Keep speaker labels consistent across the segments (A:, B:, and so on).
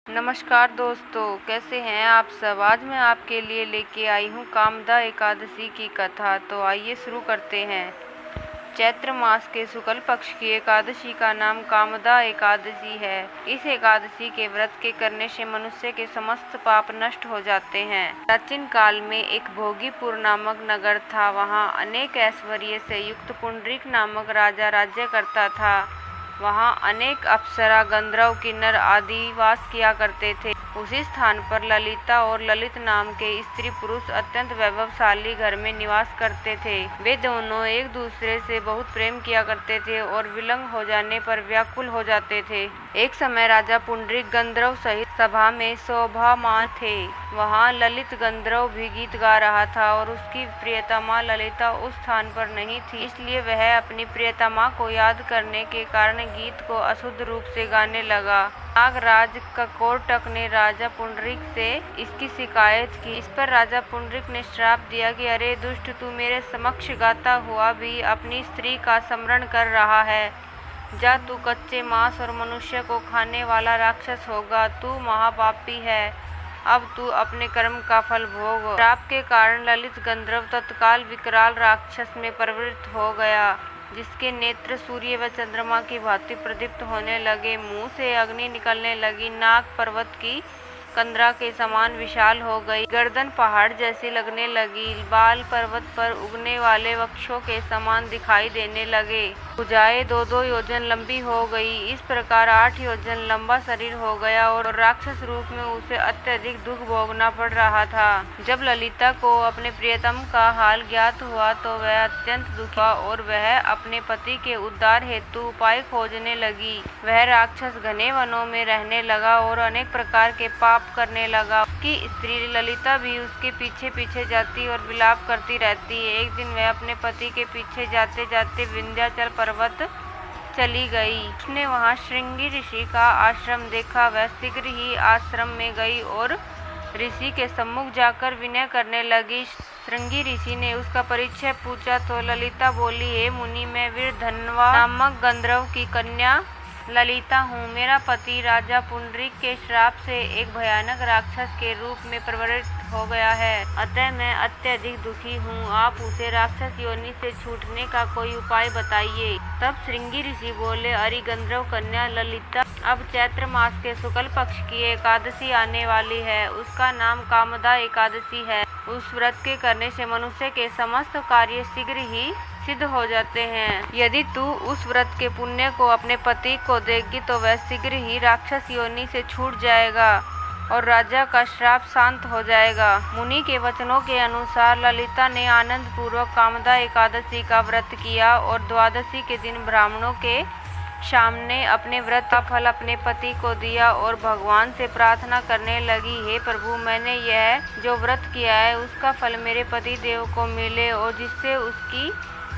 A: नमस्कार दोस्तों, कैसे हैं आप सब। आज मैं आपके लिए लेके आई हूँ कामदा एकादशी की कथा। तो आइए शुरू करते हैं। चैत्र मास के शुक्ल पक्ष की एकादशी का नाम कामदा एकादशी है। इस एकादशी के व्रत के करने से मनुष्य के समस्त पाप नष्ट हो जाते हैं। प्राचीन काल में एक भोगीपुर नामक नगर था। वहाँ अनेक ऐश्वर्य से युक्त पुंडरीक नामक राजा राज्य करता था। वहाँ अनेक अप्सरा, गंधर्व, किन्नर आदि वास किया करते थे। उसी स्थान पर ललिता और ललित नाम के स्त्री पुरुष अत्यंत वैभवशाली घर में निवास करते थे। वे दोनों एक दूसरे से बहुत प्रेम किया करते थे और विलंग हो जाने पर व्याकुल हो जाते थे। एक समय राजा पुंडरीक गंधर्व सहित सभा में शोभामान थे। वहाँ ललित गंधर्व भी गीत गा रहा था और उसकी प्रियतमा ललिता उस स्थान पर नहीं थी, इसलिए वह अपनी प्रियतमा को याद करने के कारण गीत को अशुद्ध रूप से गाने लगा। नागराज ककोटक ने राजा पुंडरीक से इसकी शिकायत की। इस पर राजा पुंडरीक ने श्राप दिया कि अरे दुष्ट, तू मेरे समक्ष गाता हुआ भी अपनी स्त्री का स्मरण कर रहा है। जा, तू कच्चे मांस और मनुष्य को खाने वाला राक्षस होगा। तू महापापी है। अब तू अपने कर्म का फल भोग। श्राप के कारण ललित गंधर्व तत्काल विकराल राक्षस में परिवर्तित हो गया, जिसके नेत्र सूर्य व चंद्रमा की भांति प्रदीप्त होने लगे। मुंह से अग्नि निकलने लगी। नाक पर्वत की कंदरा के समान विशाल हो गई। गर्दन पहाड़ जैसी लगने लगी। बाल पर्वत पर उगने वाले वृक्षों के समान दिखाई देने लगे। भुजाएं 2-2 योजन लंबी हो गई। इस प्रकार 8 योजन लंबा शरीर हो गया और राक्षस रूप में उसे अत्यधिक दुख भोगना पड़ रहा था। जब ललिता को अपने प्रियतम का हाल ज्ञात हुआ तो वह अत्यंत दुखी हुआ और वह अपने पति के उद्धार हेतु उपाय खोजने लगी। वह राक्षस घने वनों में रहने लगा और अनेक प्रकार के पाप करने लगा। उसकी स्त्री ललिता भी उसके पीछे पीछे जाती और विलाप करती रहती। एक दिन वह अपने पति के पीछे जाते जाते विंध्याचल पर्वत चली गई। उसने वहां श्रृंगी ऋषि का आश्रम देखा। वह शीघ्र ही आश्रम में गई और ऋषि के सम्मुख जाकर विनय करने लगी। श्रृंगी ऋषि ने उसका परिचय पूछा तो ललिता बोली, हे मुनि, मैं वीरधन्वा नामक गंधर्व की कन्या ललिता हूँ। मेरा पति राजा पुंडरीक के श्राप से एक भयानक राक्षस के रूप में परिवर्तित हो गया है, अतः मैं अत्यधिक दुखी हूँ। आप उसे राक्षस योनि से छूटने का कोई उपाय बताइए। तब श्रृंगी ऋषि बोले, अरे गंधर्व कन्या ललिता, अब चैत्र मास के शुक्ल पक्ष की एकादशी आने वाली है। उसका नाम कामदा एकादशी है। उस व्रत के करने से मनुष्य के समस्त कार्य शीघ्र ही सिद्ध हो जाते हैं। यदि तू उस व्रत के पुण्य को अपने पति को देगी तो वह शीघ्र ही राक्षस योनि से छूट जाएगा और राजा का श्राप शांत हो जाएगा। मुनि के वचनों के अनुसार ललिता ने आनंद पूर्वक कामदा एकादशी का व्रत किया और द्वादशी के दिन ब्राह्मणों के सामने अपने व्रत का फल अपने पति को दिया और भगवान से प्रार्थना करने लगी, हे प्रभु, मैंने यह जो व्रत किया है उसका फल मेरे पति देव को मिले और जिससे उसकी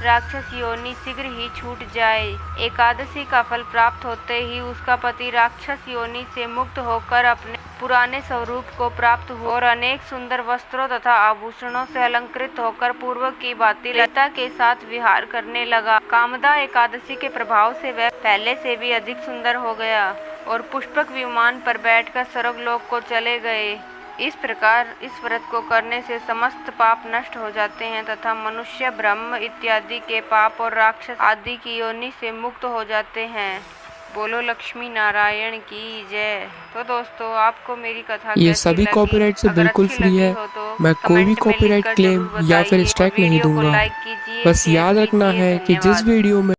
A: राक्षस योनि शीघ्र ही छूट जाए। एकादशी का फल प्राप्त होते ही उसका पति राक्षस योनि से मुक्त होकर अपने पुराने स्वरूप को प्राप्त हुआ और अनेक सुंदर वस्त्रों तथा आभूषणों से अलंकृत होकर पूर्व की भांति ललिता के साथ विहार करने लगा। कामदा एकादशी के प्रभाव से वह पहले से भी अधिक सुंदर हो गया और पुष्पक विमान पर बैठकर स्वर्गलोक को चले गए। इस प्रकार इस व्रत को करने से समस्त पाप नष्ट हो जाते हैं तथा मनुष्य, ब्रह्म इत्यादि के पाप और राक्षस आदि की योनि से मुक्त हो जाते हैं। बोलो लक्ष्मी नारायण की जय। तो दोस्तों, आपको मेरी कथा
B: ये
A: कैसी
B: सभी
A: लगी?
B: कॉपीराइट से
A: अगर
B: बिल्कुल
A: अच्छी
B: फ्री
A: लगी
B: है।
A: हो तो
B: मैं कोई भी
A: कमेंट में
B: कॉपीराइट
A: लिखकर
B: क्लेम
A: जरूर
B: या फिर
A: बताइए और
B: स्ट्राइक नहीं
A: वीडियो को
B: दूंगा।
A: लाइक कीजिए,
B: बस
A: शेयर
B: याद रखना
A: कीजिए।
B: है कि जिस
A: धन्यवाद।
B: वीडियो में